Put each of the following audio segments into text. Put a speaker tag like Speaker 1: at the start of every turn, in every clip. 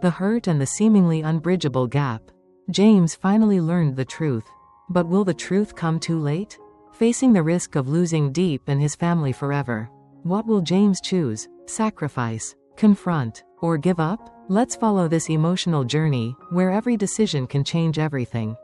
Speaker 1: the hurt and the seemingly unbridgeable gap. James finally learned the truth. But will the truth come too late? Facing the risk of losing Diep and his family forever. What will James choose? Sacrifice, confront, or give up? Let's follow this emotional journey, where every decision can change everything.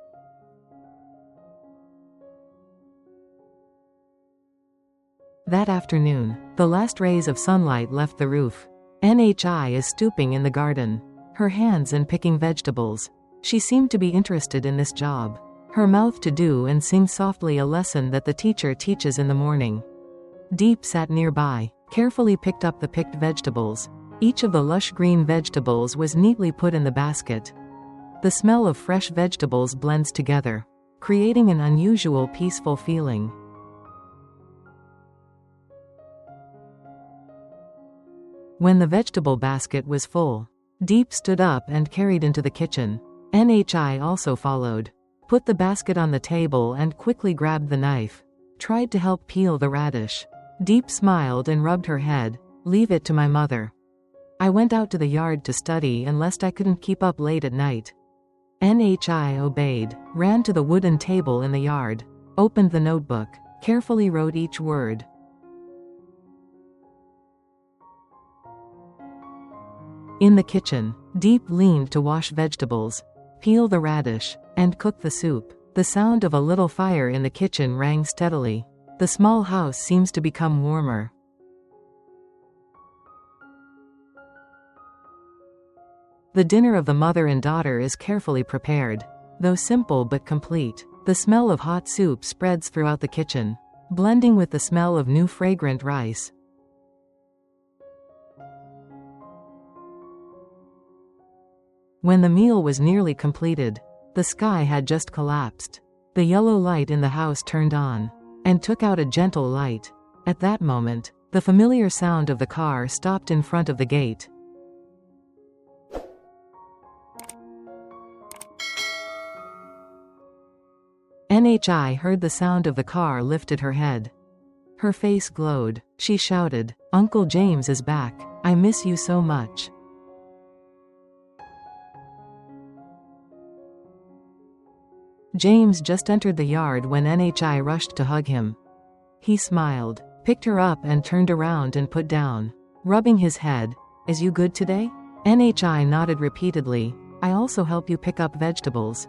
Speaker 1: That afternoon, the last rays of sunlight left the roof. Nhi is stooping in the garden, her hands in picking vegetables. She seemed to be interested in this job. Her mouth to do and sing softly a lesson that the teacher teaches in the morning. Diep sat nearby, carefully picked up the picked vegetables. Each of the lush green vegetables was neatly put in the basket. The smell of fresh vegetables blends together, creating an unusual peaceful feeling. When the vegetable basket was full, Diep stood up and carried into the kitchen. Nhi also followed, put the basket on the table and quickly grabbed the knife. Tried to help peel the radish. Diep smiled and rubbed her head. Leave it to my mother. I went out to the yard to study and lest I couldn't keep up late at night. Nhi obeyed, ran to the wooden table in the yard, opened the notebook, carefully wrote each word. In the kitchen, Diep leaned to wash vegetables, peel the radish, and cook the soup. The sound of a little fire in the kitchen rang steadily. The small house seems to become warmer. The dinner of the mother and daughter is carefully prepared. Though simple but complete, the smell of hot soup spreads throughout the kitchen, blending with the smell of new fragrant rice. When the meal was nearly completed, the sky had just collapsed. The yellow light in the house turned on, and took out a gentle light. At that moment, the familiar sound of the car stopped in front of the gate. Nhi heard the sound of the car, lifted her head. Her face glowed. She shouted, "Uncle James is back. I miss you so much." James just entered the yard when Nhi rushed to hug him. He smiled, picked her up and turned around and put down, rubbing his head. "Is you good today?" Nhi nodded repeatedly. "I also help you pick up vegetables."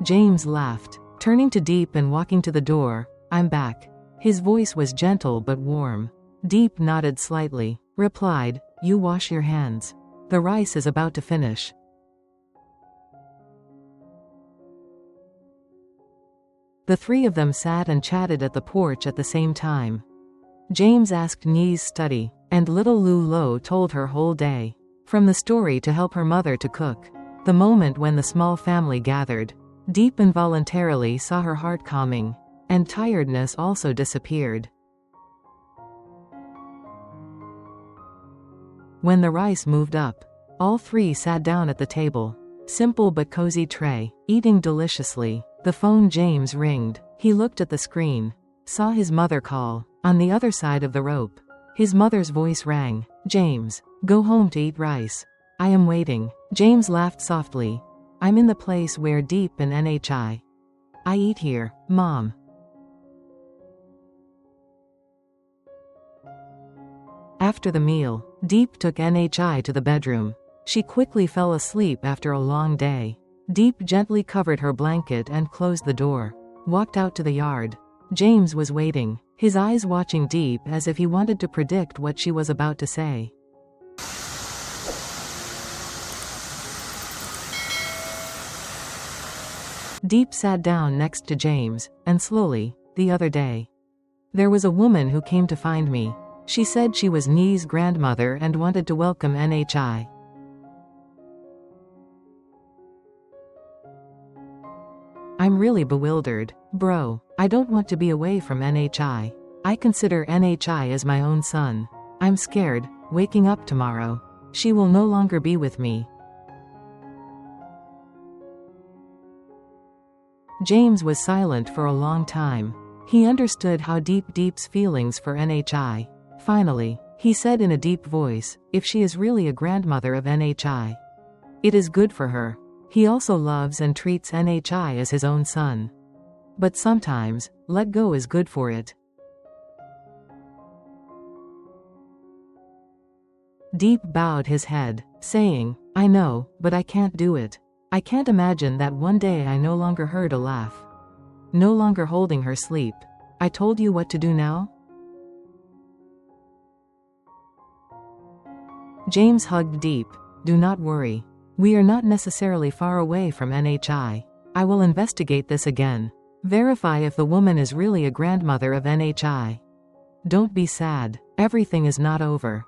Speaker 1: James laughed, turning to Diep and walking to the door. "I'm back." His voice was gentle but warm. Diep nodded slightly, replied, "You wash your hands. The rice is about to finish." The three of them sat and chatted at the porch at the same time. James asked Nhi's study, and little Lu told her whole day, from the story to help her mother to cook. The moment when the small family gathered, Diep involuntarily saw her heart calming, and tiredness also disappeared. When the rice moved up, all three sat down at the table. Simple but cozy tray, eating deliciously. The phone James ringed. He looked at the screen, saw his mother call. On the other side of the rope, his mother's voice rang. "James, go home to eat rice. I am waiting." James laughed softly. "I'm in the place where Diep and Nhi. I eat here, Mom." After the meal, Diep took Nhi to the bedroom. She quickly fell asleep after a long day. Diep gently covered her blanket and closed the door. Walked out to the yard. James was waiting, his eyes watching Diep as if he wanted to predict what she was about to say. Diep sat down next to James, and slowly, "The other day, there was a woman who came to find me. She said she was Nhi's grandmother and wanted to welcome Nhi. I'm really bewildered. Bro, I don't want to be away from Nhi. I consider Nhi as my own son. I'm scared, waking up tomorrow. She will no longer be with me." James was silent for a long time. He understood how deep Diep's feelings for Nhi. Finally, he said in a deep voice, if she is really a grandmother of Nhi. It is good for her. He also loves and treats Nhi as his own son. But sometimes, let go is good for it. Diep bowed his head, saying, I know, but I can't do it. I can't imagine that one day I no longer heard a laugh. No longer holding her sleep. I told you what to do now? James hugged Diep. Do not worry. We are not necessarily far away from Nhi. I will investigate this again. Verify if the woman is really a grandmother of Nhi. Don't be sad. Everything is not over.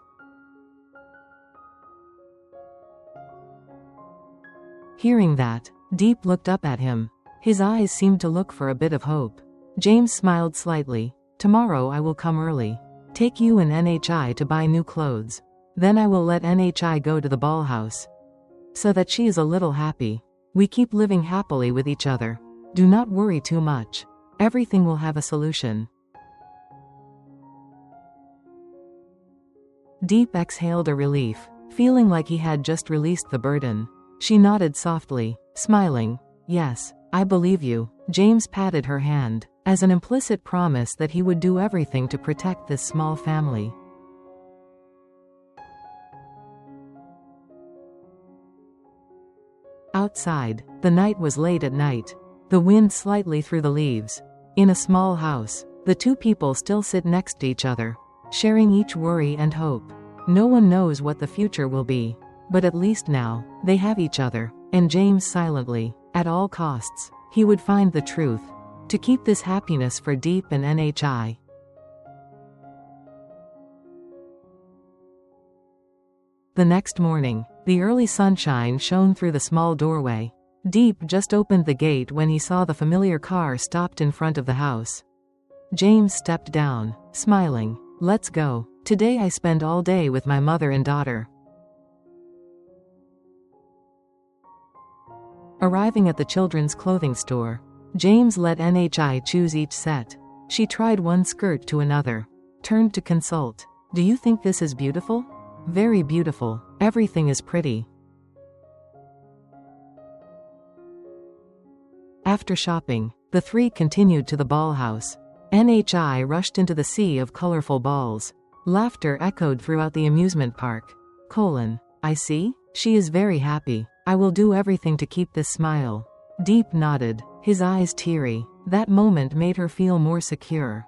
Speaker 1: Hearing that, Diep looked up at him. His eyes seemed to look for a bit of hope. James smiled slightly. Tomorrow I will come early. Take you and Nhi to buy new clothes. Then I will let Nhi go to the ball house. So that she is a little happy. We keep living happily with each other. Do not worry too much. Everything will have a solution. Diep exhaled a relief, feeling like he had just released the burden. She nodded softly, smiling. Yes, I believe you. James patted her hand, as an implicit promise that he would do everything to protect this small family. Outside, the night was late at night. The wind slightly through the leaves. In a small house, the two people still sit next to each other, sharing each worry and hope. No one knows what the future will be. But at least now, they have each other, and James silently, at all costs, he would find the truth, to keep this happiness for Diep and Nhi. The next morning, the early sunshine shone through the small doorway. Diep just opened the gate when he saw the familiar car stopped in front of the house. James stepped down, smiling. Let's go. Today I spend all day with my mother and daughter. Arriving at the children's clothing store, James let Nhi choose each set. She tried one skirt to another. Turned to consult. Do you think this is beautiful? Very beautiful. Everything is pretty. After shopping, the three continued to the ball house. Nhi rushed into the sea of colorful balls. Laughter echoed throughout the amusement park. I see. She is very happy. I will do everything to keep this smile. Diep nodded, his eyes teary. That moment made her feel more secure.